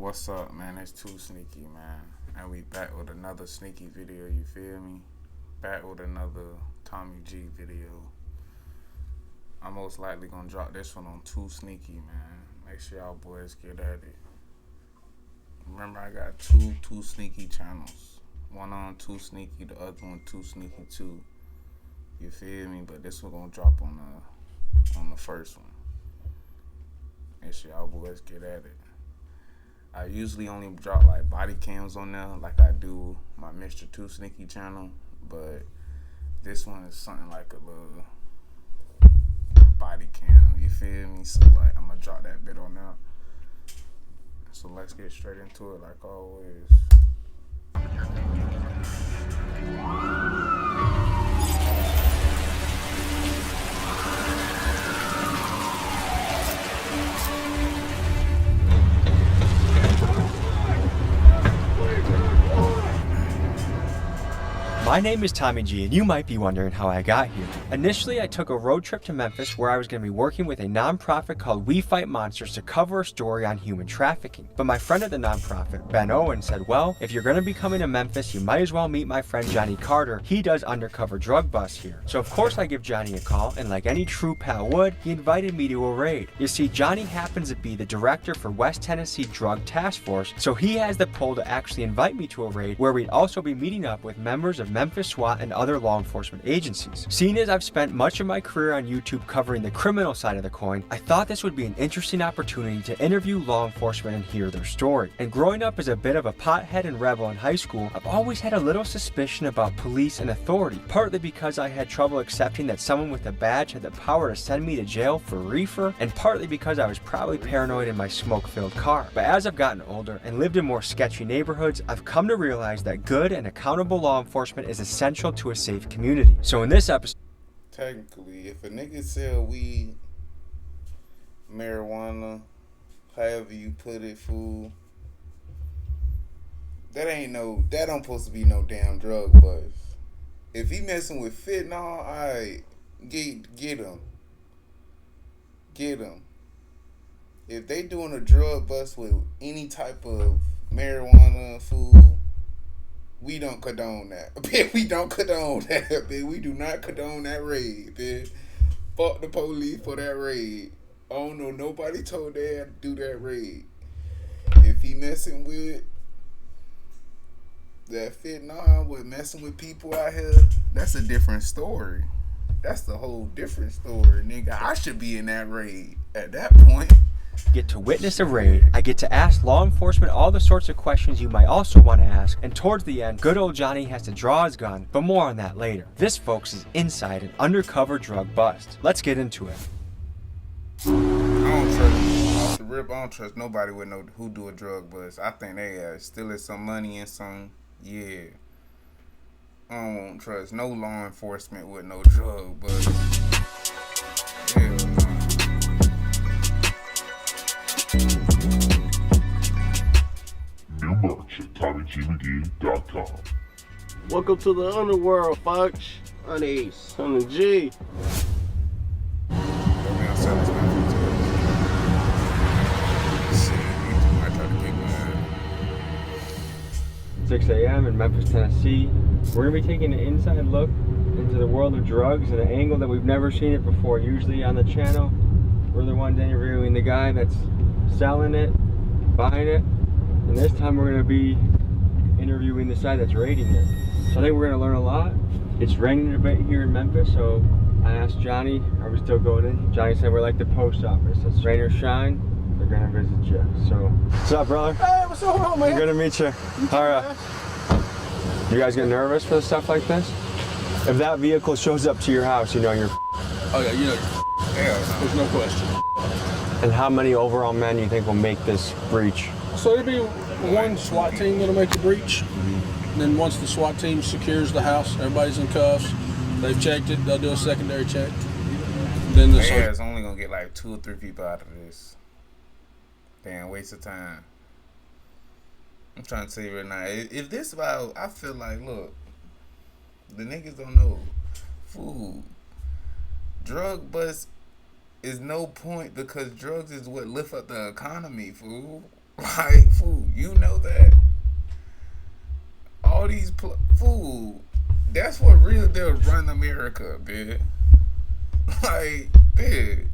What's up, man? It's 2Sneaky, man. And we back with another sneaky video, you feel me? Back with another Tommyg video. I'm most likely gonna drop this one on 2Sneaky, man. Make sure y'all boys get at it. Remember, I got two 2Sneaky channels. One on 2Sneaky, the other one 2Sneaky 2. You feel me? But this one gonna drop on the first one. Make sure y'all boys get at it. I usually only drop like body cams on there, like I do my Mr. 2Sneaky channel, but this one is something like a little body cam, you feel me? So like I'm gonna drop that bit on there. So let's get straight into it like always. My name is Tommyg, and you might be wondering how I got here. Initially, I took a road trip to Memphis where I was going to be working with a nonprofit called We Fight Monsters to cover a story on human trafficking. But my friend at the nonprofit, Ben Owen, said, well, if you're going to be coming to Memphis, you might as well meet my friend Johnny Carter. He does undercover drug busts here. So of course I give Johnny a call, and like any true pal would, he invited me to a raid. You see, Johnny happens to be the director for West Tennessee Drug Task Force, so he has the pull to actually invite me to a raid where we'd also be meeting up with members of MEMPHIS, SWAT, and other law enforcement agencies. Seeing as I've spent much of my career on YouTube covering the criminal side of the coin, I thought this would be an interesting opportunity to interview law enforcement and hear their story. And growing up as a bit of a pothead and rebel in high school, I've always had a little suspicion about police and authority, partly because I had trouble accepting that someone with a badge had the power to send me to jail for reefer, and partly because I was probably paranoid in my smoke-filled car. But as I've gotten older and lived in more sketchy neighborhoods, I've come to realize that good and accountable law enforcement is essential to a safe community. So in this episode, Technically, if a nigga sell weed, marijuana, however you put it, fool, that don't supposed to be no damn drug bust. If he messing with fentanyl, alright, get him. Get him. If they doing a drug bust with any type of marijuana, fool, we don't condone that. Bitch, we don't condone that, bitch. We do not condone that raid, bitch. Fuck the police for that raid. I don't know, nobody told Dad to do that raid. If he messing with that fentanyl, with messing with people out here, that's a different story. That's the whole different story, nigga. I should be in that raid at that point. get to witness a raid, I get to ask law enforcement all the sorts of questions you might also want to ask, and towards the end, good old Johnny has to draw his gun, but more on that later. This, folks, is inside an undercover drug bust. Let's get into it. I don't trust nobody with who do a drug bust. I think they stealing some money and some, yeah. I don't trust no law enforcement with no drug bust. Hell no. New merch at TommyGMcGee.com. Welcome to the underworld, folks. On Ace, on the G. 6 a.m. in Memphis, Tennessee. We're going to be taking an inside look into the world of drugs at an angle that we've never seen it before. Usually on the channel, we're the ones interviewing the guy that's selling it, buying it, and this time we're going to be interviewing the side that's raiding it. So I think we're going to learn a lot. It's raining a bit here in Memphis, so I asked Johnny, are we still going in? Johnny said we're like the post office. It's rain or shine, they're going to visit you. So, what's up, brother? Hey, what's going on, man? Good to meet you. All right. You guys get nervous for stuff like this? If that vehicle shows up to your house, you know you're Oh yeah, you know, there's no question. And how many overall men you think will make this breach? So it'll be one SWAT team that'll make the breach. And then once the SWAT team secures the house, everybody's in cuffs, they've checked it, they'll do a secondary check. Then the it's only gonna get like 2 or 3 people out of this. Damn, waste of time. I'm trying to tell you right now, if this about, I feel like, look, the niggas don't know. Food. Drug bust is no point because drugs is what lift up the economy, fool. Like, fool, you know that. All these fool, that's what real deal run America, bitch. Like, bitch,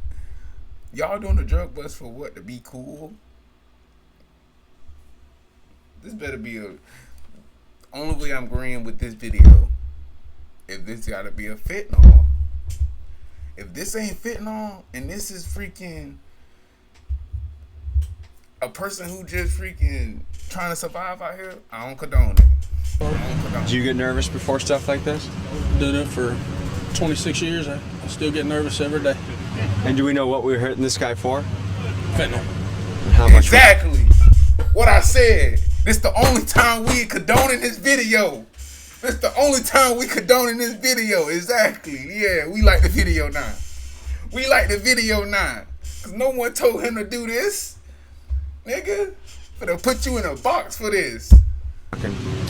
y'all doing the drug bust for what? To be cool? This better be a. Only way I'm agreeing with this video, if this gotta be a fentanyl. If this ain't fentanyl and this is freaking a person who just freaking trying to survive out here, I don't condone it. Do you get nervous before stuff like this? Doing it for 26 years. I still get nervous every day. And do we know what we were hitting this guy for? Fentanyl. And how much? Exactly. What I said. This the only time we condoning this video. This the only time we condoning this video. Exactly. Yeah, we like the video now. We like the video now. Cause no one told him to do this. Nigga, finna put you in a box for this.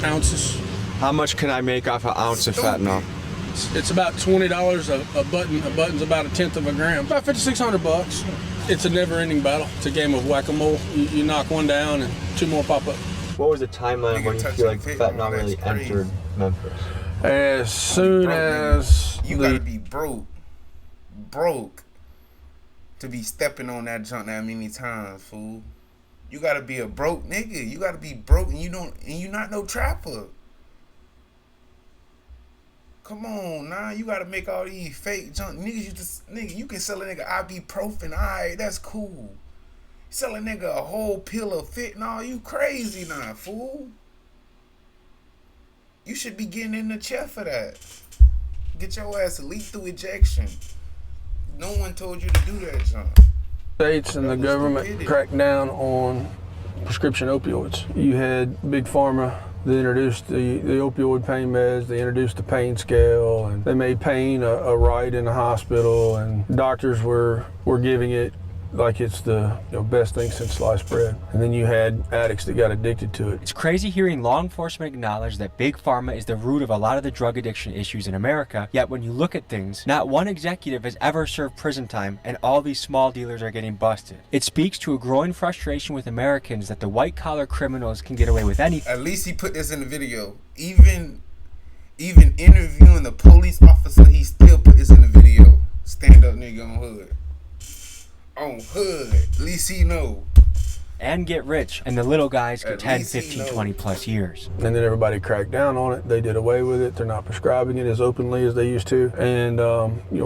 Ounces. How much can I make off an ounce of fentanyl? It's about $20 a button. A button's about 1/10 of a gram. About $5,600. It's a never-ending battle. It's a game of whack-a-mole. You knock one down and two more pop up. What was the timeline when you feel like fentanyl really entered Memphis? As soon as you gotta be broke to be stepping on that junk that many times, fool. You gotta be a broke nigga. You gotta be broke and you not no trapper. Come on, nah. You gotta make all these fake junk niggas. You can sell a nigga ibuprofen. Alright, that's cool. Sell a nigga a whole pill of fentanyl. You crazy now, fool. You should be getting in the chair for that. Get your ass a lethal ejection. No one told you to do that, John. States and the government cracked down on prescription opioids. You had Big Pharma. They introduced the opioid pain meds. They introduced the pain scale, and they made pain a right in the hospital. And doctors were giving it like it's the best thing since sliced bread. And then you had addicts that got addicted to it. It's crazy hearing law enforcement acknowledge that Big Pharma is the root of a lot of the drug addiction issues in America, yet when you look at things, not one executive has ever served prison time, and all these small dealers are getting busted. It speaks to a growing frustration with Americans that the white-collar criminals can get away with anything. At least he put this in the video. Even interviewing the police officer, he still put this in the video. Stand up nigga on hood. On hood, at least he know. And get rich, and the little guys get 10, 15, 20 plus years. And then everybody cracked down on it. They did away with it. They're not prescribing it as openly as they used to. And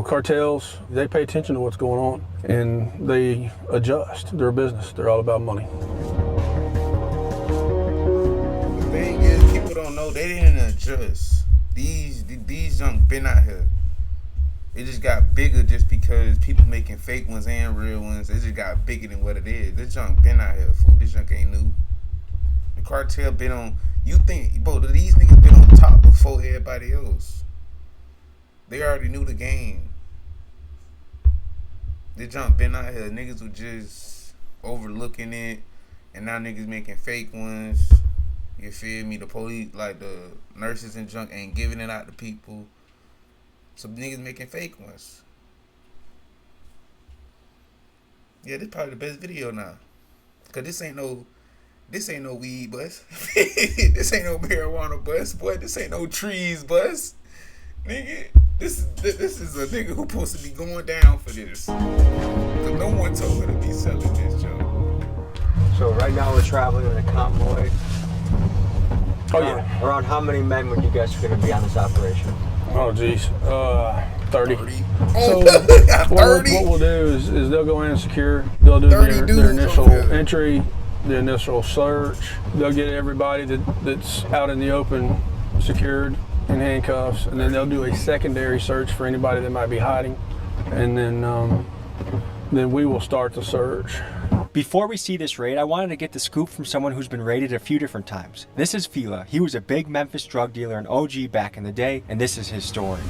cartels, they pay attention to what's going on, and they adjust their business. They're all about money. The thing is, people don't know they didn't adjust. These young been out here. It just got bigger just because people making fake ones and real ones. It just got bigger than what it is. This junk been out here, fool. This junk ain't new. The cartel been on. You think, bro, these niggas been on top before everybody else. They already knew the game. This junk been out here. Niggas were just overlooking it. And now niggas making fake ones. You feel me? The police, like the nurses and junk ain't giving it out to people. Some niggas making fake ones. Yeah, this probably the best video now. Cause this ain't no weed bus. This ain't no marijuana bus, boy. This ain't no trees bus. Nigga, this is a nigga who supposed to be going down for this. Cause no one told her to be selling this junk. So right now we're traveling in a convoy. Oh yeah. Around how many men would you guess are gonna be on this operation? Oh geez, 30. 30. So 30? what we'll do is they'll go in and secure. They'll do their initial entry, the initial search. They'll get everybody that's out in the open secured in handcuffs, and then they'll do a secondary search for anybody that might be hiding, and then we will start the search. Before we see this raid, I wanted to get the scoop from someone who's been raided a few different times. This is Fila. He was a big Memphis drug dealer and OG back in the day, and this is his story.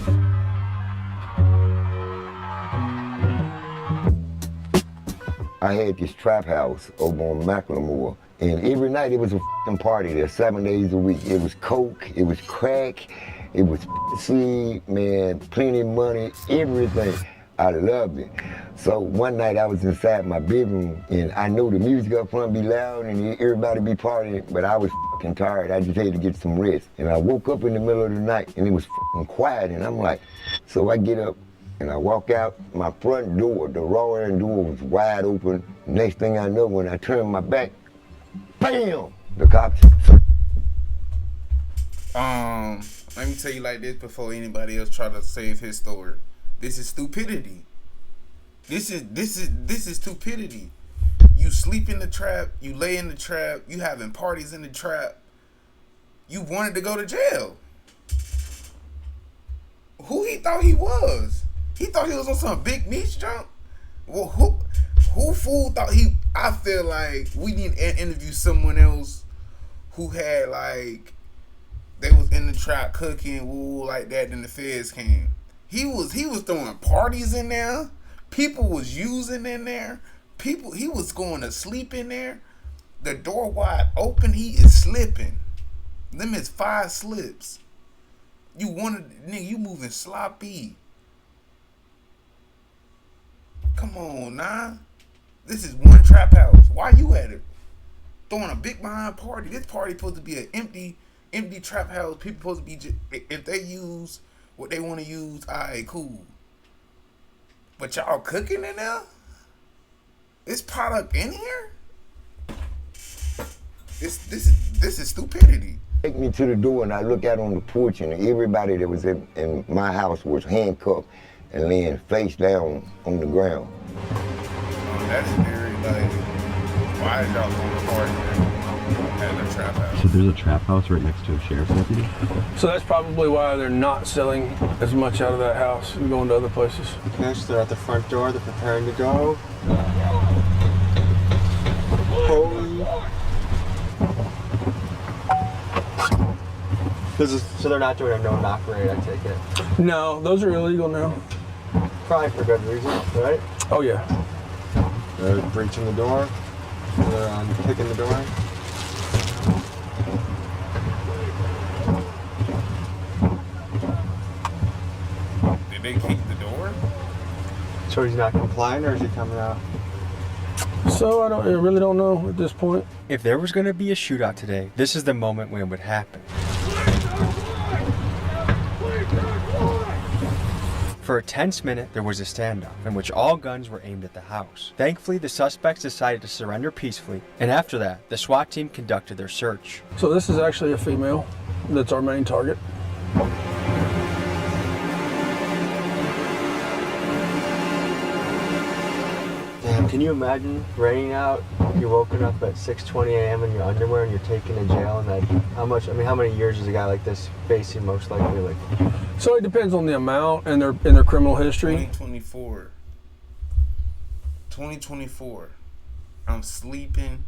I had this trap house over on McLemore, and every night it was a f***ing party there, 7 days a week. It was coke, it was crack, it was seed, man, plenty of money, everything. I loved it. So one night I was inside my bedroom and I knew the music up front be loud and everybody be partying, but I was fucking tired. I just had to get some rest. And I woke up in the middle of the night and it was fucking quiet and I'm like, so I get up and I walk out, my front door, the raw end door was wide open. Next thing I know, when I turned my back, bam, the cops. Let me tell you like this before anybody else try to save his story. This is stupidity. This is stupidity. You sleep in the trap, you lay in the trap, you having parties in the trap. You wanted to go to jail. Who he thought he was? He thought he was on some big niche jump? Well, who fool thought he... I feel like we need to interview someone else who had like... They was in the trap cooking, woo, like that, then the feds came. He was throwing parties in there. People was using in there. He was going to sleep in there. The door wide open, he is slipping. Them is 5 slips. You moving sloppy. Come on, nah. This is one trap house. Why you at it? Throwing a big behind party. This party supposed to be an empty trap house. People supposed to be, if they use what they want to use, alright, cool. But y'all cooking in there? This product in here? This is stupidity. Take me to the door and I look out on the porch and everybody that was in my house was handcuffed and laying face down on the ground. That's very like, why is y'all going to party at a trap house? So there's a trap house right next to a sheriff's deputy? So that's probably why they're not selling as much out of that house and going to other places. Okay, so they're at the front door, they're preparing to go. Holy. So they're not doing a no-knock raid, I take it? No, those are illegal now. Probably for good reason, right? Oh yeah. They're breaching the door. They're kicking the door. Did they kick the door? So he's not complying, or is he coming out? So I really don't know at this point. If there was going to be a shootout today, this is the moment when it would happen. For a tense minute, there was a standoff in which all guns were aimed at the house. Thankfully, the suspects decided to surrender peacefully, and after that, the SWAT team conducted their search. So this is actually a female that's our main target. Damn, can you imagine raining out, you're woken up at 6:20 a.m. in your underwear and you're taken to jail, and that, how many years is a guy like this facing most likely? Like, so it depends on the amount and their criminal history. 2024. I'm sleeping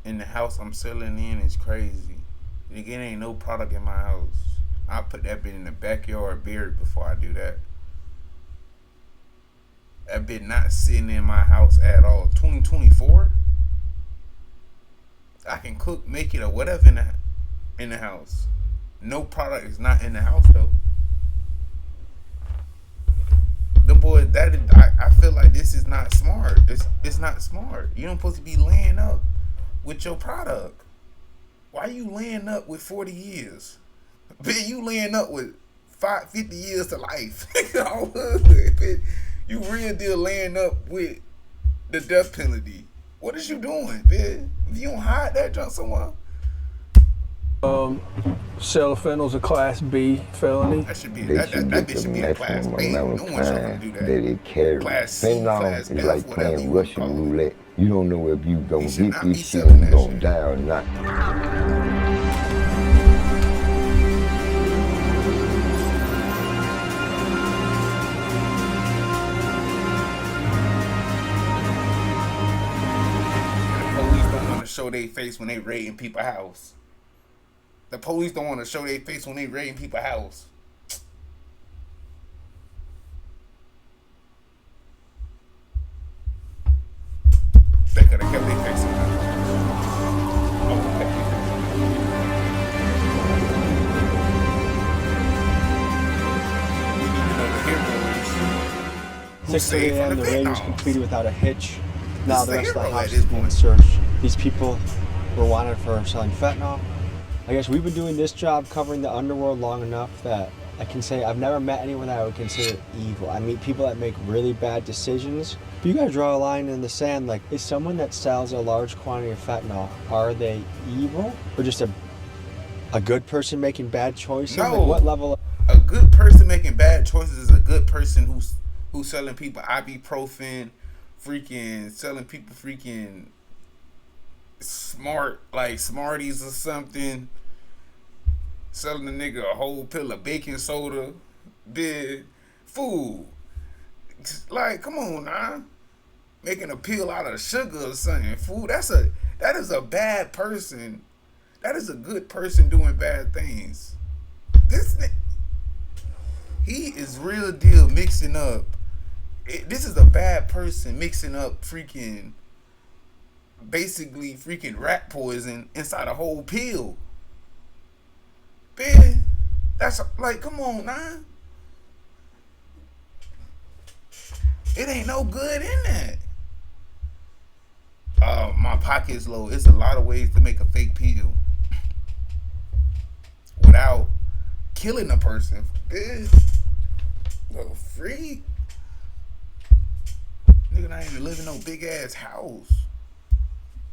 in the house I'm selling in. It's crazy. Again, ain't no product in my house. I put that bit in the backyard buried before I do that. That bit not sitting in my house at all. 2024. I can cook, make it, or whatever in the house. No product is not in the house though. The boy, I feel like this is not smart. It's not smart. You don't supposed to be laying up with your product. Why you laying up with 40 years? Bitch, you laying up with 50 years to life. You real deal laying up with the death penalty. What is you doing, bitch? If you don't hide that junk somewhere. Sale of fentanyl's a Class B felony. That should be that bitch should be a Class B. No one's trying to do that. That it carries. Class C, Fentanyl Class is F, like whatever playing you Russian call it. roulette. You don't know if you gonna You should hit not be this shit selling or that gonna shit. die or not. Show their face when they raiding people's house. The police don't want to show their face when they raiding people's house. They could have kept their face in there. We need to know the heroes saved 6:30 from a.m. the the raid was fentanyl. completed without a hitch. Now the rest of the hero at house this is being point. searched. These people were wanted for selling fentanyl. I guess we've been doing this job covering the underworld long enough that I can say I've never met anyone that I would consider evil. I meet people that make really bad decisions. But you gotta draw a line in the sand. Like, is someone that sells a large quantity of fentanyl, are they evil? Or just a good person making bad choices? No. Like, what level? A good person making bad choices is a good person who's selling people ibuprofen, freaking selling people freaking smart, like Smarties or something, selling a nigga a whole pill of baking soda, big food. Like, come on now. Making a pill out of sugar or something. Food, that is a bad person. That is a good person doing bad things. He is real deal mixing up. This is a bad person mixing up basically freaking rat poison inside a whole pill. Man, that's like, come on now. It ain't no good in that. My pocket's low. It's a lot of ways to make a fake pill without killing a person. So free. Nigga, I ain't even living no big ass house.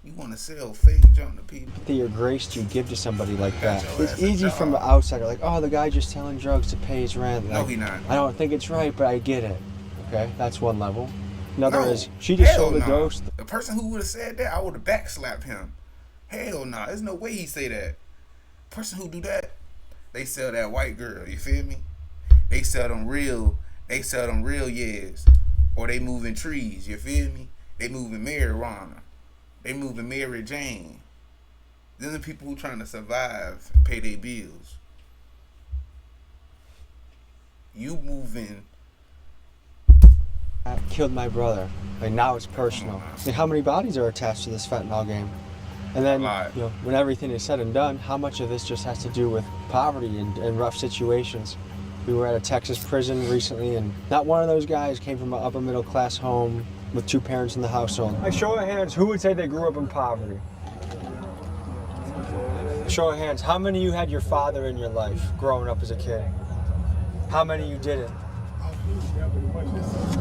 You want to sell fake junk to people? Your grace do you give to somebody like that? Got your It's ass a easy from job. the outsider, like, oh, the guy just selling drugs to pay his rent. No, Like, he not. I don't think it's right, but I get it. Okay, that's one level. Another No, is she just hell sold a nah. dose. The person who would have said that, I would have backslapped him. Hell nah, there's no way he say that. Person who do that, they sell that white girl. You feel me? They sell them real yes, or they moving trees. You feel me? They moving marijuana. They moving Mary Jane. Then the people who trying to survive and pay their bills. You moving. I killed my brother. Like, now it's personal. Like, how many bodies are attached to this fentanyl game? And then, A lot. you know, when everything is said and done, how much of this just has to do with poverty and rough situations? We were at a Texas prison recently, and not one of those guys came from an upper middle class home with two parents in the household. Like, show of hands, who would say they grew up in poverty? Show of hands, how many of you had your father in your life growing up as a kid? How many of you didn't?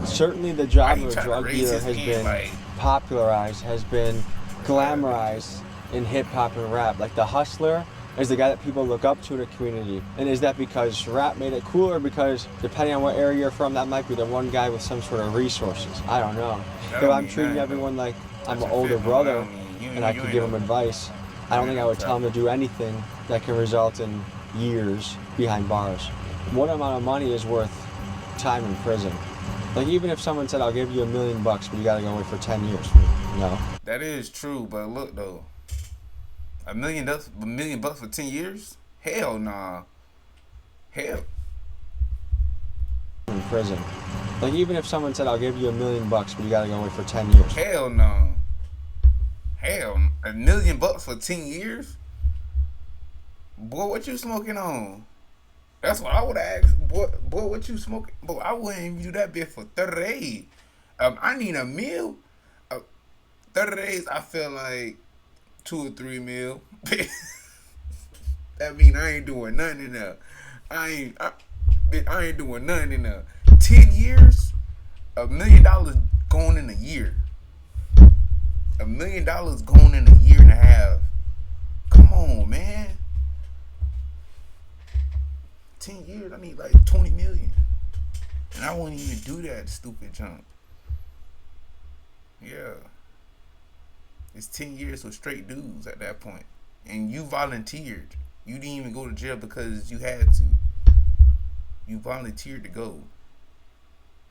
Certainly the job of a drug dealer has been popularized, has been glamorized in hip hop and rap. Like, the hustler is the guy that people look up to in a community. And is that because rap made it cooler? Because depending on what area you're from, that might be the one guy with some sort of resources. I don't know. If I'm treating everyone like I'm an older brother and I can give them advice, I don't think I would tell them to do anything that can result in years behind bars. What amount of money is worth time in prison? Like, even if someone said, I'll give you $1 million, but you gotta go away for 10 years. No. That is true, but look though, $1 million for 10 years? Hell nah. Hell. In prison. Like, even if someone said, I'll give you $1 million, but you gotta go away for 10 years. Hell no. Hell, $1 million for 10 years? Boy, what you smoking on? That's what I would ask. Boy, what you smoking? Boy, I wouldn't even do that bit for 30 days. I need a meal. 30 days, I feel like 2 or 3 meal. That mean I ain't doing nothing in there. I ain't doing nothing in there. 10 years, $1 million going in a year. $1 million going in a year and a half. Come on, man. 10 years, I need like 20 million. And I wouldn't even do that stupid junk. Yeah. It's 10 years with straight dudes at that point. And you volunteered. You didn't even go to jail because you had to. You volunteered to go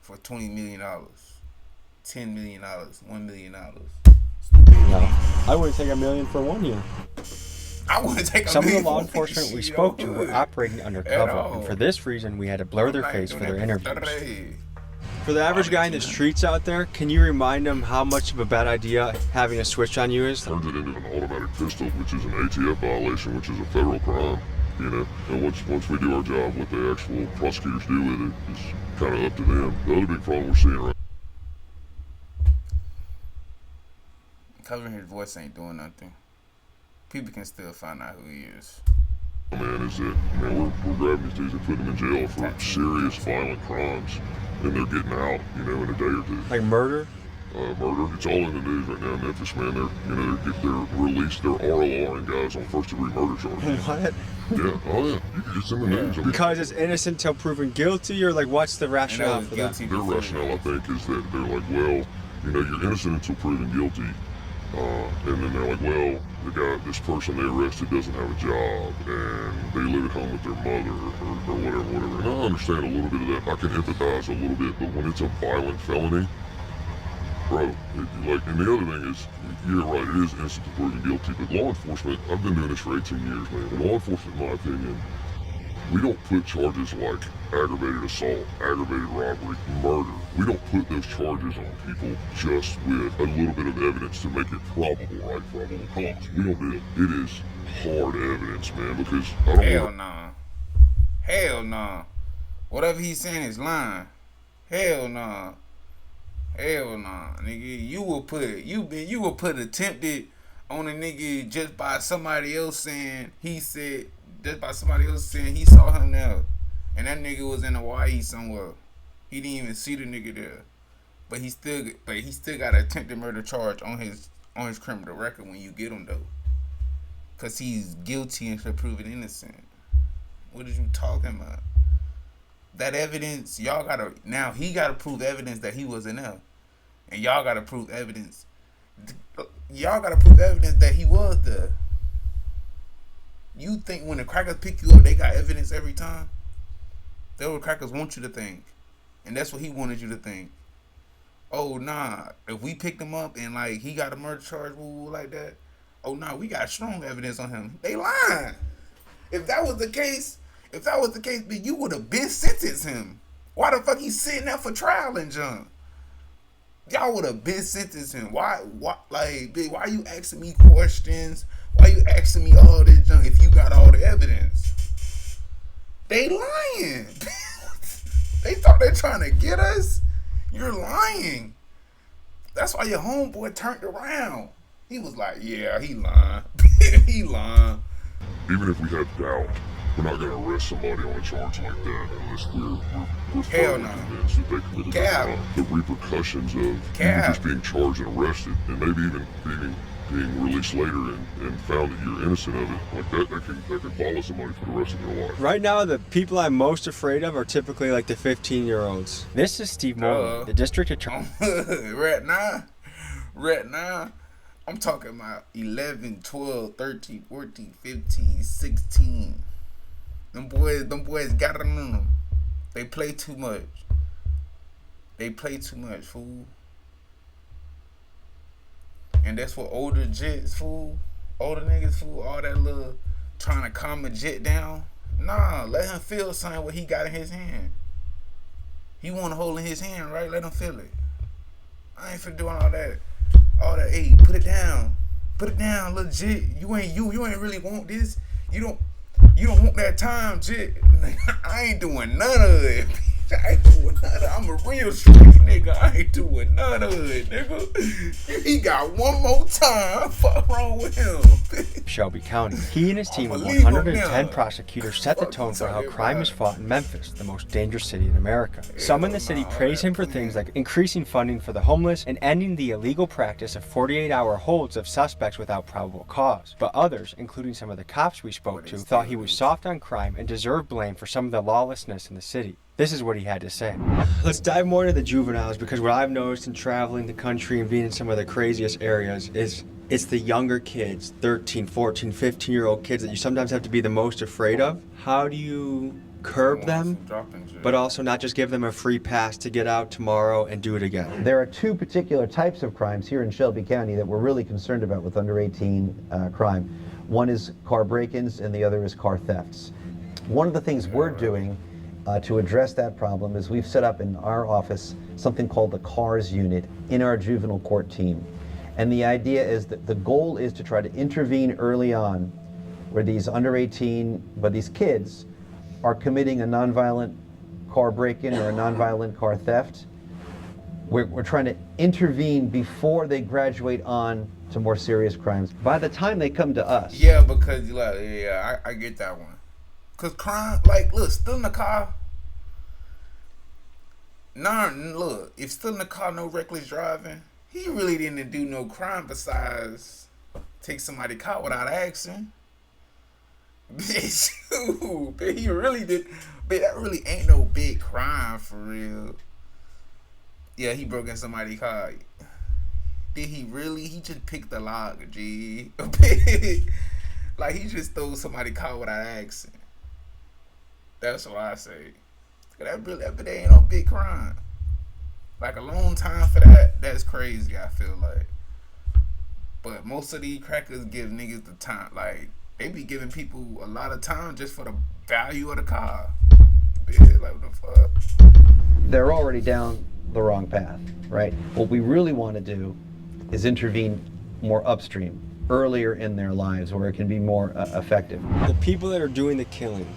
for $20 million, $10 million, $1 million. No. I wouldn't take $1 million for 1 year. I wouldn't take Some of the million law for enforcement we shit, spoke I to were would. operating At undercover, all. and for this reason, we had to blur their I'm not face for doing their that for interviews. 30 days. For the average guy in the streets out there, can you remind them how much of a bad idea having a switch on you is? Turns it into an automatic pistol, which is an ATF violation, which is a federal crime, you know. And once we do our job, what the actual prosecutors do with it is kind of up to them. The other big problem we're seeing right Covering his voice ain't doing nothing. People can still find out who he is. Man, is that, man, we're grabbing these dudes and putting them in jail for serious violent crimes, and they're getting out, you know, in a day or two. Like murder? Murder. It's all in the news right now in Memphis, man. They're released their RLRing guys on first-degree murder charges. What? Yeah, oh yeah. It's in the news. I mean, Because it's innocent till proven guilty, or like what's the rationale for that? their rationale, I think, is that they're like, well, you know, you're innocent until proven guilty. And then they're like, well, this person they arrested doesn't have a job, and they live at home with their mother, or whatever. And I understand a little bit of that. I can empathize a little bit, but when it's a violent felony, bro, and the other thing is, you're right, it is innocent to proven guilty, but law enforcement, I've been doing this for 18 years, man. And law enforcement, in my opinion, we don't put charges like aggravated assault, aggravated robbery, murder. We don't put those charges on people just with a little bit of evidence to make it probable, right? Probable cause. We don't do it. It is hard evidence, man, because I don't Hell nah. Hell nah. Whatever he's saying is lying. Hell nah. Hell nah. Nigga, you will put attempted on a nigga just by somebody else saying he saw him there. And that nigga was in Hawaii somewhere. He didn't even see the nigga there. But he still got an attempted murder charge on his criminal record when you get him though. Cause he's guilty until proven innocent. What are you talking about? That evidence, he gotta prove evidence that he wasn't there. And y'all gotta prove evidence that he was there. You think when the crackers pick you up, they got evidence every time? That's what crackers want you to think. And that's what he wanted you to think. Oh, nah, if we picked him up and, like, he got a murder charge like that, oh, nah, we got strong evidence on him. They lying. If that was the case, then you would have been sentenced him. Why the fuck he sitting there for trial and junk? Y'all would have been sentenced him. Why, bitch, why you asking me questions? Why you asking me all this junk if you got all the evidence? They lying. They thought they trying to get us. You're lying. That's why your homeboy turned around. He was like, yeah, he lying. He lying. Even if we have doubt, we're not gonna arrest somebody on a charge like that unless we're Hell no. convinced that they committed a crime. The repercussions of you just being charged and arrested, and maybe even being released later and found that you're innocent of it, like that can follow somebody for the rest of their life. Right now, the people I'm most afraid of are typically like the 15-year-olds. This is Steve Moore, the district attorney. Right now, I'm talking about 11, 12, 13, 14, 15, 16. Them boys got it on them. They play too much. Fool. And that's what older jits, fool. Older niggas, fool. All that little trying to calm a jit down. Nah, let him feel something what he got in his hand. He want to hold in his hand, right? Let him feel it. I ain't finna doing all that. Hey, put it down, little jit. You ain't really want this. You don't want that time, jit. I ain't doing none of it. I'm a real street nigga. I ain't doing none of it, nigga. He got one more time. Fuck wrong with him. Shelby County. He and his team of 110 prosecutors set the tone for how crime is fought in Memphis, the most dangerous city in America. Some in the city praise him for things like increasing funding for the homeless and ending the illegal practice of 48-hour holds of suspects without probable cause. But others, including some of the cops we spoke to, thought he was soft on crime and deserved blame for some of the lawlessness in the city. This is what he had to say. Let's dive more into the juveniles, because what I've noticed in traveling the country and being in some of the craziest areas is it's the younger kids, 13, 14, 15-year-old kids that you sometimes have to be the most afraid of. How do you curb them, but also not just give them a free pass to get out tomorrow and do it again? There are two particular types of crimes here in Shelby County that we're really concerned about with under 18 crime. One is car break-ins and the other is car thefts. One of the things we're doing to address that problem is we've set up in our office something called the CARS unit in our juvenile court team. And the idea is that the goal is to try to intervene early on where these under 18, but these kids are committing a nonviolent car break-in or a nonviolent car theft. We're trying to intervene before they graduate on to more serious crimes. By the time they come to us, Yeah, because you like, yeah, I get that one. Cause crime, like, look, stealing a car. Nah, look, if stealing a car, no reckless driving, he really didn't do no crime besides take somebody's car without asking. Bitch, he really did. But that really ain't no big crime for real. Yeah, he broke in somebody's car. Did he really? He just picked the lock, G. Like, he just stole somebody's car without asking. That's what I say. That ain't no big crime. Like, a long time for that, that's crazy, I feel like. But most of these crackers give niggas the time. Like, they be giving people a lot of time just for the value of the car. Bitch, like, what the fuck? they're already down the wrong path, right? What we really want to do is intervene more upstream, earlier in their lives, where it can be more effective. The people that are doing the killing,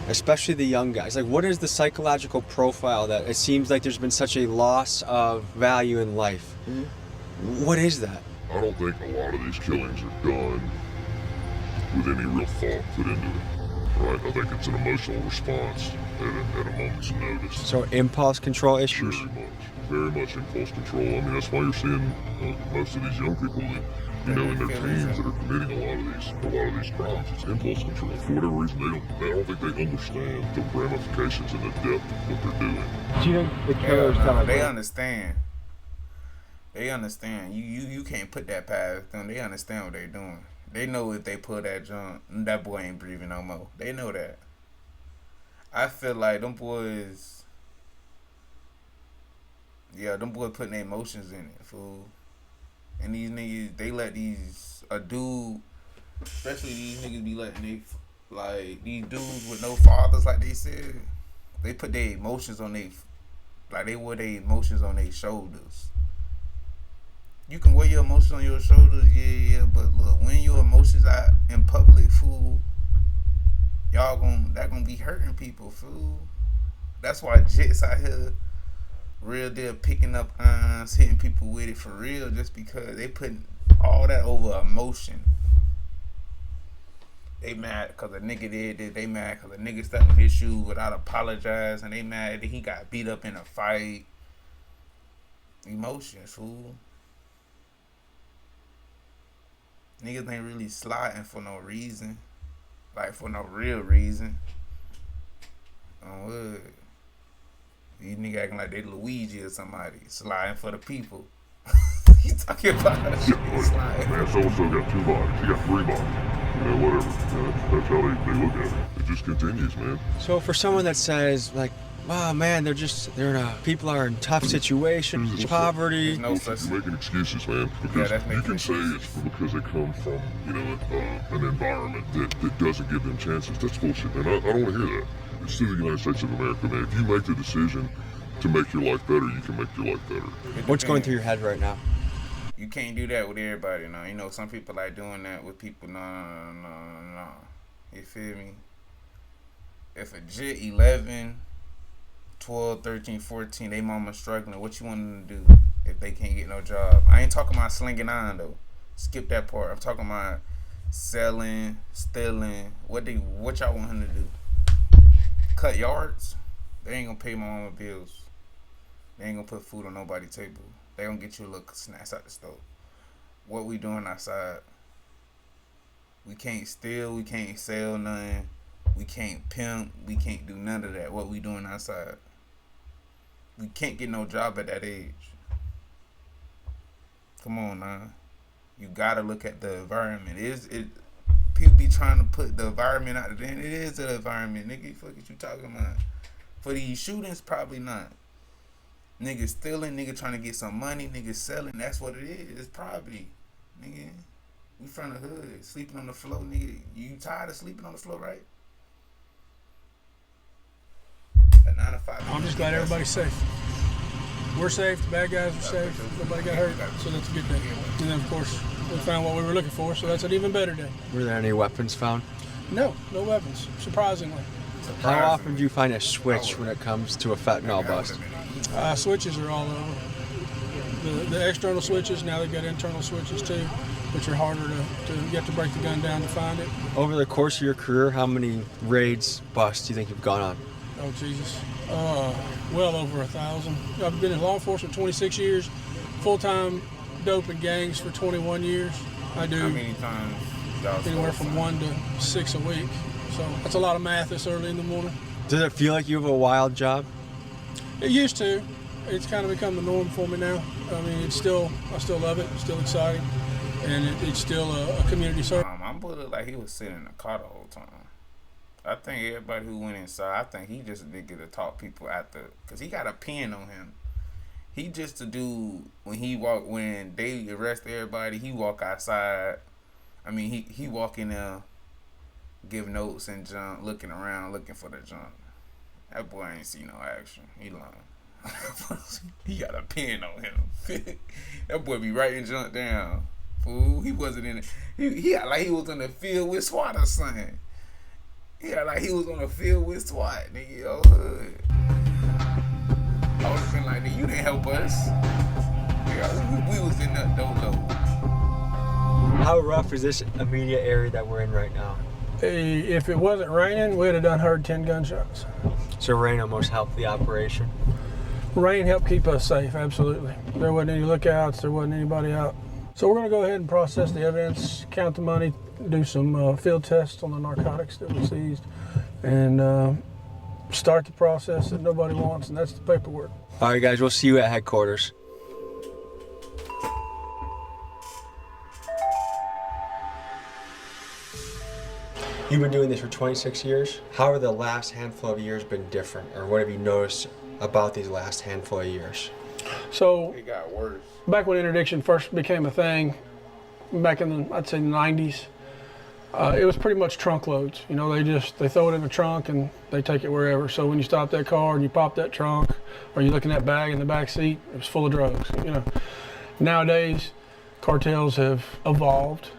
especially the young guys, like, what is the psychological profile that it seems like there's been such a loss of value in life? Mm-hmm. What is that? I don't think a lot of these killings are done with any real thought put into it, right? I think it's an emotional response at a moment's notice. So impulse control issues? Very much impulse control. I mean, that's why you're seeing most of these young people that, you know, in their teens that are committing a lot of these crimes. It's impulse control. For whatever reason, I don't think they understand the ramifications and the depth of what they're doing. Do you think the killers they understand? They understand. You can't put that past them. They understand what they're doing. They know if they pull that junk, that boy ain't breathing no more. They know that. I feel like them boys, them boys putting their emotions in it, fool. And these niggas, they let a dude, especially these niggas be letting these dudes with no fathers, like they said, they put their emotions on they wear their emotions on their shoulders. You can wear your emotions on your shoulders, yeah, but look, when your emotions out in public, fool, that gonna be hurting people, fool. That's why Jits out here real deal picking up irons, hitting people with it for real, just because they putting all that over emotion. They mad because a nigga did this. They mad because a nigga stepped in his shoes without apologizing. They mad that he got beat up in a fight. Emotions, fool. Niggas ain't really sliding for no reason. Like, for no real reason. These niggas acting like they Luigi or somebody. Sliding for the people. You talking about sliding. Man, so-and-so got 2 bodies. He got 3 bodies. You know, whatever. That's how they look at it. It just continues, man. So for someone that says, like, wow, man, people are in tough situations, poverty. No such You're making excuses, man. Because you can say it's because they come from, you know, an environment that doesn't give them chances. That's bullshit, man. I don't want to hear that. It's still the United States of America, man. If you make the decision to make your life better, you can make your life better. What's going through your head right now? You can't do that with everybody, no. You know, some people like doing that with people. No. You feel me? If a jit 11, 12, 13, 14, they mama struggling, what you want them to do if they can't get no job? I ain't talking about slinging on, though. Skip that part. I'm talking about selling, stealing. What y'all want him to do? Cut yards? They ain't gonna pay my mama bills. They ain't gonna put food on nobody's table. They gonna get you a little snacks out the stove. What we doing outside? We can't steal, we can't sell nothing, we can't pimp, we can't do none of that. What we doing outside? We can't get no job at that age. Come on now. You gotta look at the environment. People be trying to put the environment out there. It is the environment, nigga. Fuck is you talking about? For these shootings, probably not. Niggas stealing, nigga trying to get some money, niggas selling. That's what it is. It's poverty, nigga. We from the hood, sleeping on the floor, nigga. You tired of sleeping on the floor, right? A 9 to 5. I'm just glad everybody's safe. We're safe, the bad guys are safe, nobody got hurt, so that's a good thing. And then, of course, we found what we were looking for, so that's an even better day. Were there any weapons found? No weapons, surprisingly. How often do you find a switch when it comes to a fentanyl bust? Switches are all over. the external switches. Now they've got internal switches too, which are harder to you have to break the gun down to find it. Over the course of your career, how many raids, busts do you think you've gone on? Oh Jesus, well over 1,000. I've been in law enforcement 26 years, full-time dope and gangs for 21 years. I do How many times? anywhere from 1 to 6 a week. So that's a lot of math this early in the morning. Does it feel like you have a wild job? It used to. It's kind of become the norm for me now. I mean, I still love it. It's still exciting, and it's still a community service. My boy looked like he was sitting in the car the whole time. I think everybody who went inside, I think he just did get to talk people after, cause he got a pen on him. He just a dude when they arrest everybody, he walk outside. I mean, he walk in there, give notes and junk, looking around, looking for the junk. That boy ain't see no action. He lying. He got a pen on him. That boy be writing junk down. Fool, he wasn't in it. He act like he was in the field with SWAT or something. He act like he was on the field with SWAT, nigga. Oh, hood. I would have been like, you didn't help us. Yeah, we was in that dolo. How rough is this immediate area that we're in right now? If it wasn't raining, we'd have heard 10 gunshots. So rain almost helped the operation? Rain helped keep us safe, absolutely. There wasn't any lookouts, there wasn't anybody out. So we're going to go ahead and process the evidence, count the money, do some field tests on the narcotics that we seized, and start the process that nobody wants, and that's the paperwork. All right, guys, we'll see you at headquarters. You've been doing this for 26 years. How have the last handful of years been different, or what have you noticed about these last handful of years? So It got worse. back when interdiction first became a thing, back in the, I'd say, the 90s, it was pretty much trunk loads. You know, they throw it in the trunk and they take it wherever. So when you stop that car and you pop that trunk, or you look in that bag in the back seat, it was full of drugs. You know, nowadays cartels have evolved.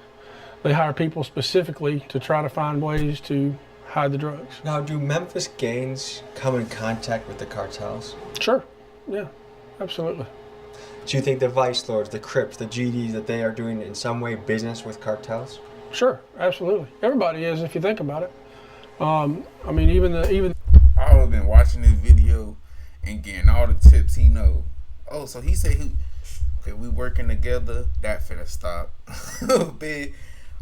They hire people specifically to try to find ways to hide the drugs. Now, do Memphis gangs come in contact with the cartels? Sure, yeah, absolutely. Do you think the Vice Lords, the Crips, the GDs, that they are doing in some way business with cartels? Sure, absolutely. Everybody is, if you think about it. I mean, even I have been watching this video and getting all the tips he know. Oh, so he said okay, we working together. That finna stop. Big.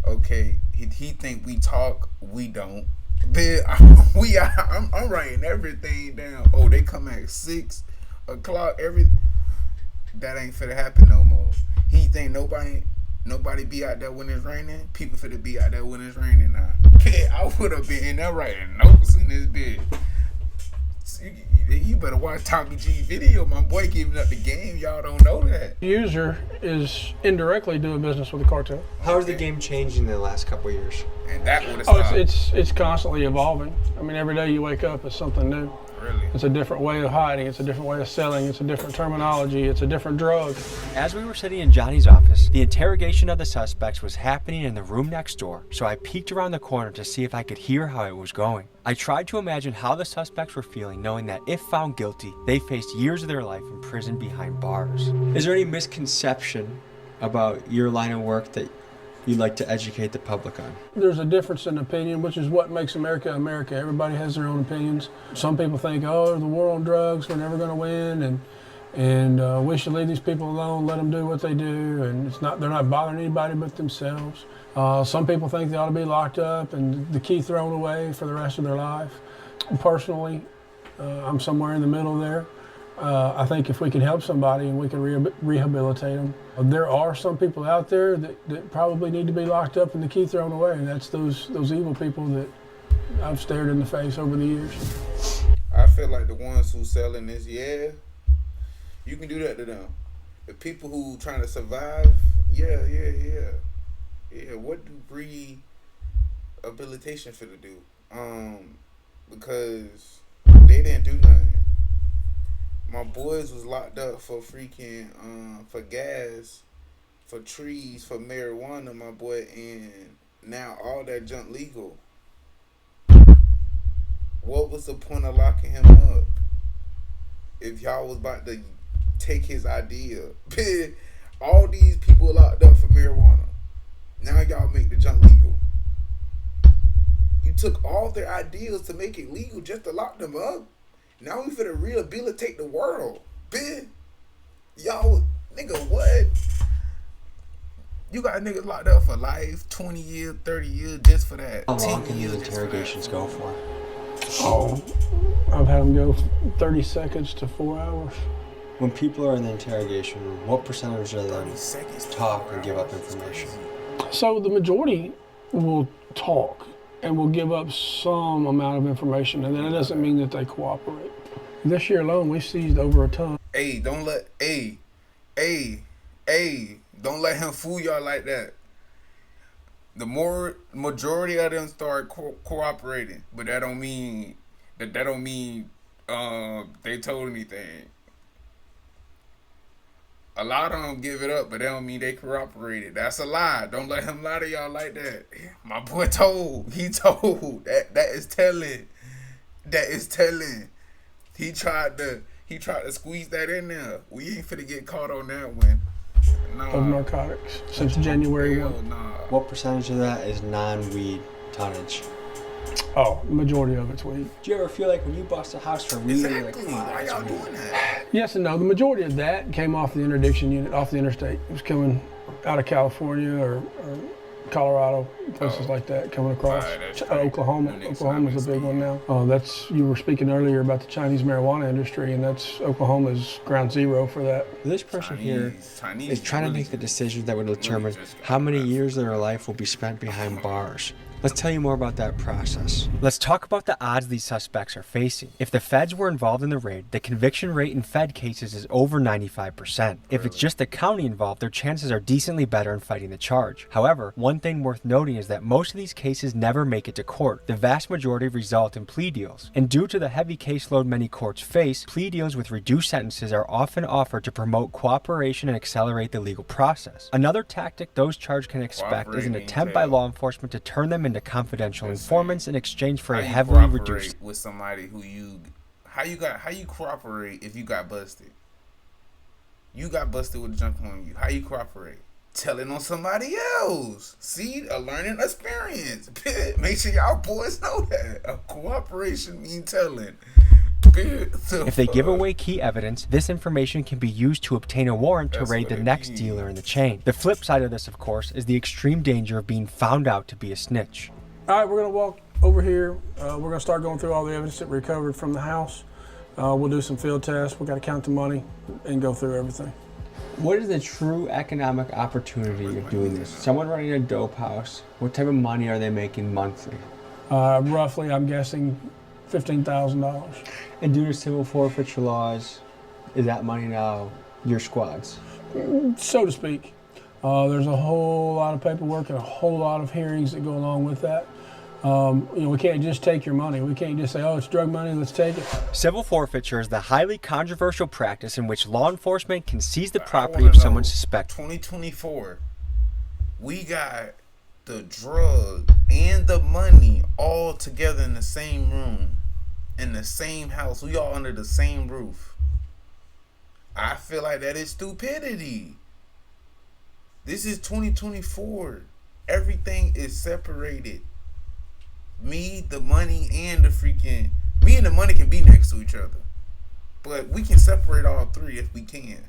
Okay, he think we talk, we don't. Big. I'm writing everything down. Oh, they come at 6 o'clock. That ain't finna happen no more. He think nobody be out there when it's raining. People finna be out there when it's raining now. Okay, I would have been in there writing notes in this bed. You better watch Tommy G video. My boy giving up the game. Y'all don't know that. the user is indirectly doing business with the cartel. How has the game changed in the last couple of years? And that would have Oh, stopped. it's constantly evolving. I mean, every day you wake up, it's something new. Really. It's a different way of hiding. It's a different way of selling. It's a different terminology. It's a different drug. As we were sitting in Johnny's office, the interrogation of the suspects was happening in the room next door, so I peeked around the corner to see if I could hear how it was going. I tried to imagine how the suspects were feeling, knowing that if found guilty, they faced years of their life in prison behind bars. Is there any misconception about your line of work that you'd like to educate the public on? There's a difference in opinion, which is what makes America America. Everybody has their own opinions. Some people think, oh, the war on drugs, we're never going to win, and we should leave these people alone, let them do what they do, and they're not bothering anybody but themselves. Some people think they ought to be locked up and the key thrown away for the rest of their life. Personally, I'm somewhere in the middle there. I think if we can help somebody and we can rehabilitate them, there are some people out there that probably need to be locked up and the key thrown away, and that's those evil people that I've stared in the face over the years. I feel like the ones who selling this, yeah, you can do that to them. The people who trying to survive, yeah. What do rehabilitation for to do? Because they didn't do nothing. My boys was locked up for freaking for gas, for trees, for marijuana, my boy, and now all that junk legal. What was the point of locking him up if y'all was about to take his idea. All these people locked up for marijuana. Now y'all make the junk legal. You took all their ideas to make it legal just to lock them up. Now we finna rehabilitate the world. Y'all, nigga, what? You got niggas locked up for life, 20 years, 30 years just for that. How long can these interrogations go for? Oh, I've had them go 30 seconds to 4 hours. When people are in the interrogation room, what percentage of them talk and give up information? So the majority will talk and will give up some amount of information, and that doesn't mean that they cooperate. This year alone, we seized over a ton. Don't let him fool y'all like that. The majority of them start cooperating, but that don't mean they told anything. A lot of them give it up, but that don't mean they cooperated. That's a lie. Don't let him lie to y'all like that. My boy told. He told. That is telling. That is telling. He tried to squeeze that in there. We ain't finna get caught on that one. Nah. Of narcotics since January 1. Nah. What percentage of that is non-weed tonnage? Oh, the majority of it's weed. Do you ever feel like when you bust a house for weed, you're like, Exactly. "Wow, Why it's y'all weed." doing that? Yes and no. The majority of that came off the interdiction unit, off the interstate. It was coming out of California or Colorado, places like that, coming across. Right, that's right. Oklahoma. Oklahoma's a big one now. You were speaking earlier about the Chinese marijuana industry, and that's Oklahoma's ground zero for that. This person here Chinese is trying to really make the decisions that would determine just got how many arrested. years of their life will be spent behind bars. Let's tell you more about that process. Let's talk about the odds these suspects are facing. If the feds were involved in the raid, the conviction rate in fed cases is over 95%. If it's just the county involved, their chances are decently better in fighting the charge. However, one thing worth noting is that most of these cases never make it to court. The vast majority result in plea deals. And due to the heavy caseload many courts face, plea deals with reduced sentences are often offered to promote cooperation and accelerate the legal process. Another tactic those charged can expect is an attempt by law enforcement to turn them into confidential informants in exchange for a heavily reduced. With somebody who how you cooperate if you got busted? You got busted with junk on you. How you cooperate? Telling on somebody else. See, a learning experience. Make sure y'all boys know that. A cooperation mean telling. If they give away key evidence, this information can be used to obtain a warrant to raid the next dealer in the chain. The flip side of this, of course, is the extreme danger of being found out to be a snitch. All right, we're going to walk over here. We're going to start going through all the evidence that we recovered from the house. We'll do some field tests. We've got to count the money and go through everything. What is the true economic opportunity of doing this? Someone running a dope house, what type of money are they making monthly? Roughly, I'm guessing $15,000. And due to civil forfeiture laws, is that money now your squad's? So to speak. There's a whole lot of paperwork and a whole lot of hearings that go along with that. We can't just take your money. We can't just say, oh, it's drug money, let's take it. Civil forfeiture is the highly controversial practice in which law enforcement can seize the property of someone suspected. 2024, we got the drug and the money all together in the same room, in the same house. We all under the same roof. I feel like that is stupidity. This is 2024. Everything is separated. Me, the money, and the money can be next to each other. But we can separate all three if we can.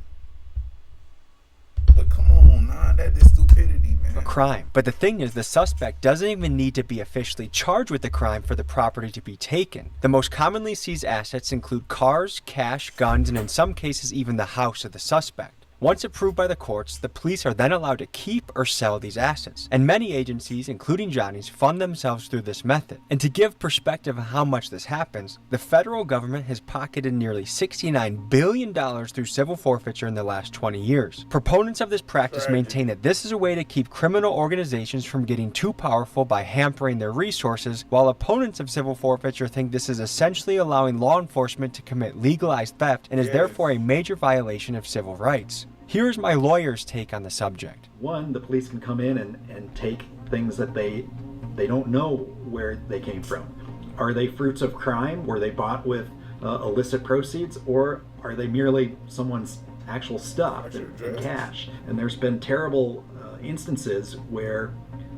But come on, nah, that is stupidity, man. A crime. But the thing is, the suspect doesn't even need to be officially charged with the crime for the property to be taken. The most commonly seized assets include cars, cash, guns, and in some cases even the house of the suspect. Once approved by the courts, the police are then allowed to keep or sell these assets. And many agencies, including Johnny's, fund themselves through this method. And to give perspective of how much this happens, the federal government has pocketed nearly $69 billion through civil forfeiture in the last 20 years. Proponents of this practice maintain that this is a way to keep criminal organizations from getting too powerful by hampering their resources, while opponents of civil forfeiture think this is essentially allowing law enforcement to commit legalized theft and is therefore a major violation of civil rights. Here's my lawyer's take on the subject. One, the police can come in and take things that they don't know where they came from. Are they fruits of crime? Were they bought with illicit proceeds? Or are they merely someone's actual stuff and cash. And there's been terrible instances where,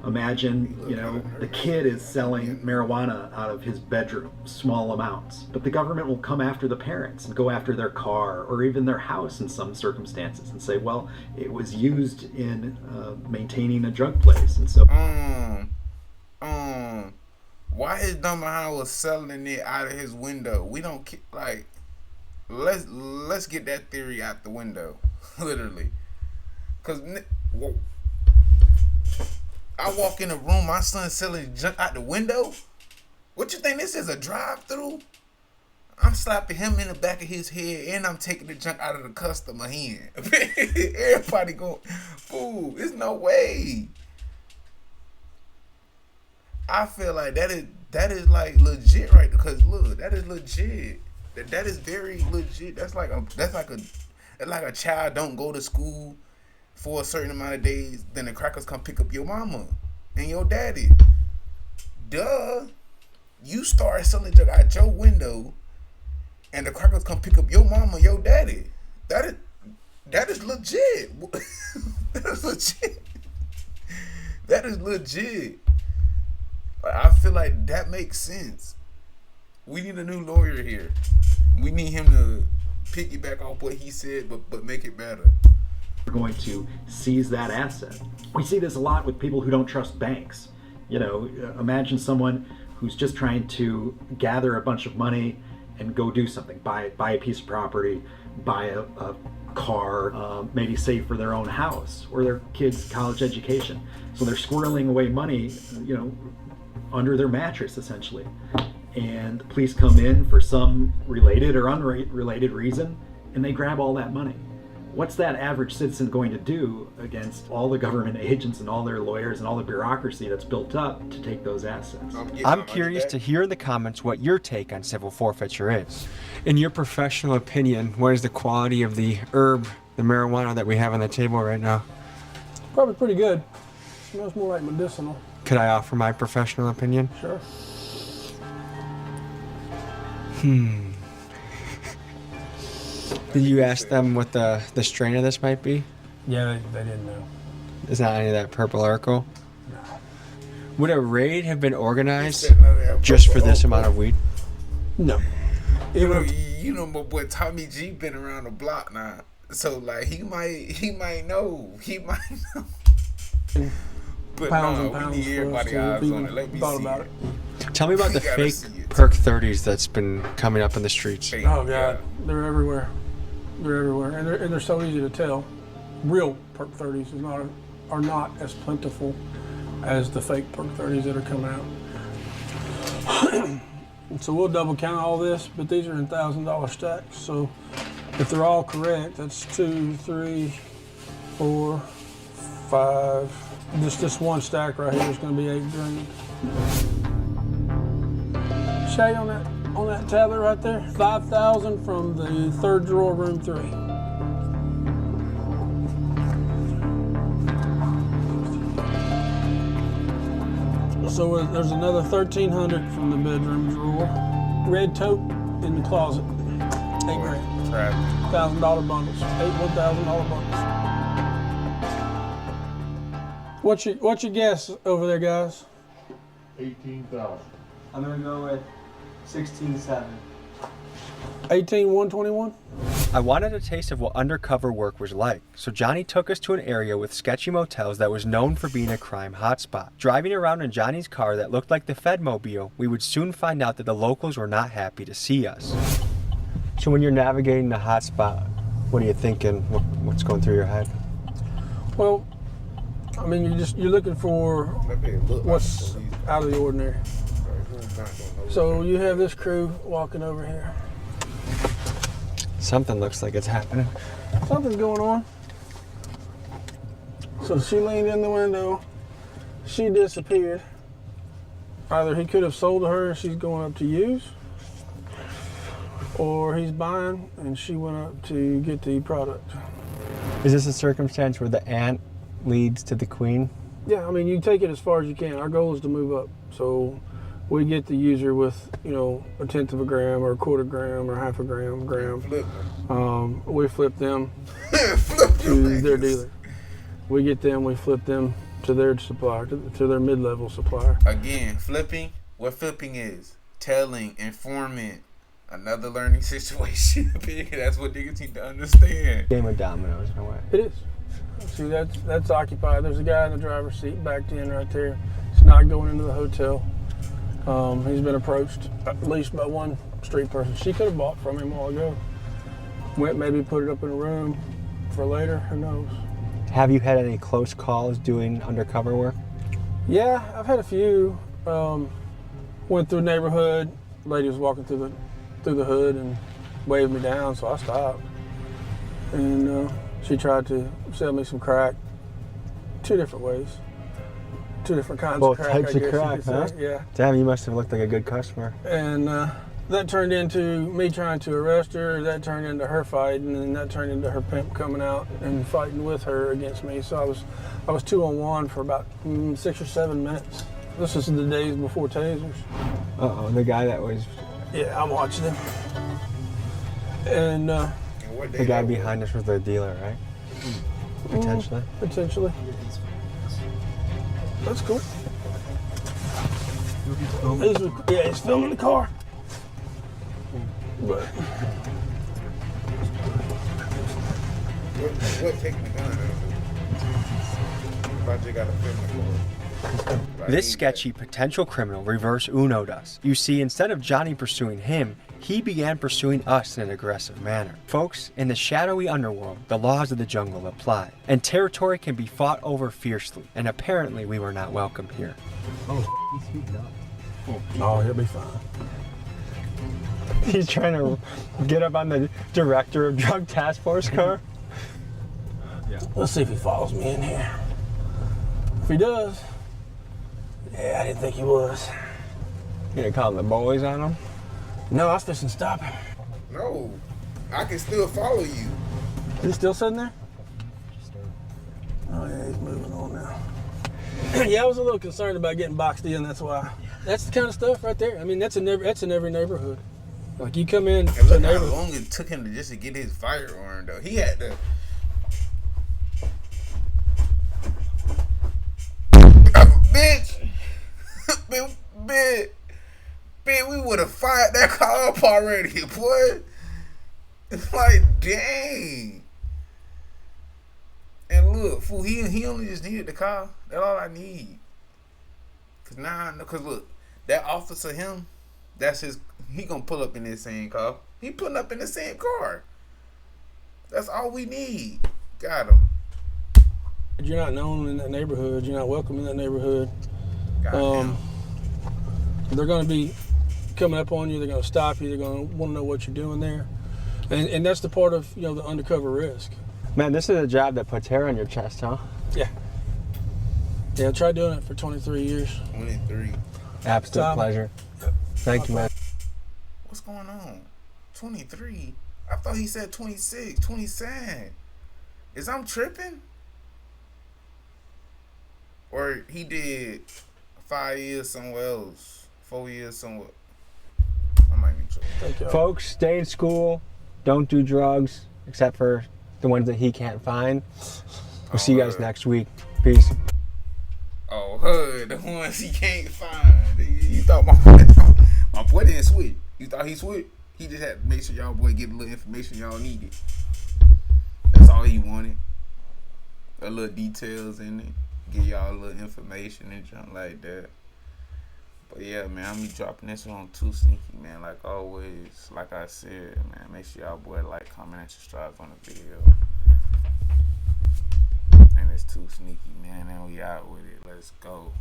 imagine, you know, the kid is selling marijuana out of his bedroom, small amounts, but the government will come after the parents and go after their car or even their house in some circumstances and say, well, it was used in maintaining a drug place. And so why his dumb behind was selling it out of his window? We don't like, let's get that theory out the window. Literally, because I walk in a room, my son's selling junk out the window. What you think this is, a drive-through? I'm slapping him in the back of his head, and I'm taking the junk out of the customer hand. Everybody going, fool, there's no way. I feel like that is like legit, right? Because look, that is legit. That is very legit. That's like a child don't go to school for a certain amount of days, then the crackers come pick up your mama and your daddy. Duh. You start selling junk out your window, and the crackers come pick up your mama, your daddy. That is legit. That is legit. That is legit. I feel like that makes sense. We need a new lawyer here. We need him to piggyback off what he said, but make it better. we're going to seize that asset. We see this a lot with people who don't trust banks. You know, imagine someone who's just trying to gather a bunch of money and go do something, buy a piece of property, buy a car, maybe save for their own house or their kids' college education. So they're squirreling away money, you know, under their mattress essentially. And the police come in for some related or unrelated reason, and they grab all that money. What's that average citizen going to do against all the government agents and all their lawyers and all the bureaucracy that's built up to take those assets? I'm curious to hear in the comments what your take on civil forfeiture is. In your professional opinion, what is the quality of the herb, the marijuana that we have on the table right now? Probably pretty good. Smells more like medicinal. Could I offer my professional opinion? Sure. Did you ask them what the strain of this might be? Yeah, they didn't know. Is not any of that purple Urkel? No. Would a raid have been organized just for this amount of weed? No. You know my boy Tommy G been around the block now, so like he might know. But pounds no, and pounds we need everybody eyes on it. Let me see about it. Tell me about We the gotta fake see it. perk 30s that's been coming up in the streets. Fake, Oh yeah. God, they're everywhere. They're everywhere, and they're so easy to tell. Real perk 30s are not as plentiful as the fake perk 30s that are coming out. So we'll double count all this, but these are in $1,000 stacks. So if they're all correct, that's 2, 3, 4, 5. This one stack right here is going to be $8 grand. Shay, on that tablet right there, 5,000 from the third drawer, room 3. So there's another 1,300 from the bedroom drawer. Red tote in the closet, $8 grand. $1,000 bundles, 8 $1,000 bundles. What's your guess over there, guys? 18,000. I'm gonna go with 16.7. 18,121. I wanted a taste of what undercover work was like, so Johnny took us to an area with sketchy motels that was known for being a crime hotspot. Driving around in Johnny's car that looked like the Fedmobile, we would soon find out that the locals were not happy to see us. So when you're navigating the hotspot, what are you thinking? What's going through your head? Well, I mean, you're looking for what's out of the ordinary. So you have this crew walking over here. Something looks like it's happening. Something's going on. So she leaned in the window. She disappeared. Either he could have sold to her and she's going up to use, or he's buying and she went up to get the product. Is this a circumstance where the ant leads to the queen? Yeah, I mean, you take it as far as you can. Our goal is to move up. So we get the user with, you know, 1/10 of a gram or 1/4 gram or 1/2 gram. We flip them to their dealer. We get them, we flip them to their supplier, to their mid-level supplier. Again, flipping. What flipping is? Telling, informant. Another learning situation. That's what niggas need to understand. Game of dominoes in a way. It is. See, that's occupied. There's a guy in the driver's seat backed in right there. He's not going into the hotel. He's been approached at least by one street person. She could have bought from him a while ago. Went maybe put it up in a room for later. Who knows? Have you had any close calls doing undercover work? Yeah, I've had a few. Went through a neighborhood. Lady was walking through the hood and waved me down, so I stopped. And she tried to sell me some crack. 2 different ways. 2 different kinds Both of crack. types of crack, huh? Yeah. Damn, you must have looked like a good customer. And that turned into me trying to arrest her. That turned into her fighting, and that turned into her pimp coming out and fighting with her against me. So I was 2-on-1 for about 6 or 7 minutes. This is the days before tasers. Uh-oh, the guy that was... Yeah, I'm watching him. And the guy behind us was the dealer, right? Potentially. Potentially. That's cool. He's filming the car. But What taking the gun out? Project got to film the car. This sketchy potential criminal reverse Uno'd us. You see, instead of Johnny pursuing him, he began pursuing us in an aggressive manner. Folks, in the shadowy underworld, the laws of the jungle apply, and territory can be fought over fiercely, and apparently we were not welcome here. Oh, he's heating up. oh, he'll be fine. He's trying to get up on the director of drug task force car. Let's see if he follows me in here. If he does, yeah, I didn't think he was. You gonna call the boys on him? No, I was fixing to stop him. No, I can still follow you. Is he still sitting there? Oh yeah, he's moving on now. Yeah, I was a little concerned about getting boxed in. That's why. That's the kind of stuff right there. I mean, that's in every neighborhood. Like you come in And to a look how neighborhood. long it took him to just to get his firearm though. He had to. Bitch, bitch, we would have fired that car up already, boy. It's like, dang. And look, fool, he only just needed the car. That's all I need. Cause look, that officer, that's his. He gonna pull up in this same car. He pulling up in the same car. That's all we need. Got him. You're not known in that neighborhood. You're not welcome in that neighborhood. Got him. They're going to be coming up on you. They're going to stop you. They're going to want to know what you're doing there, and that's the part of the undercover risk. Man, this is a job that puts hair on your chest, huh? Yeah. Yeah. I tried doing it for 23 years. 23. Absolute Tom. pleasure. Thank you, man. What's going on? 23? I thought he said 26, 27. Is I'm tripping? Or he did 5 years somewhere else, 4 years somewhere. I might be tripping. Thank you. Folks, stay in school. Don't do drugs, except for the ones that he can't find. We'll see you guys next week. Peace. Oh, hood, the ones he can't find. You thought my boy didn't switch. You thought he switched? He just had to make sure y'all boy get a little information y'all needed. That's all he wanted. A little details in it. Give y'all a little information and junk like that. But yeah, man, I'm be dropping this one on 2Sneaky, man. Like always, like I said, man, make sure y'all boy like, comment, and subscribe on the video. And it's 2Sneaky, man, and we out with it. Let's go.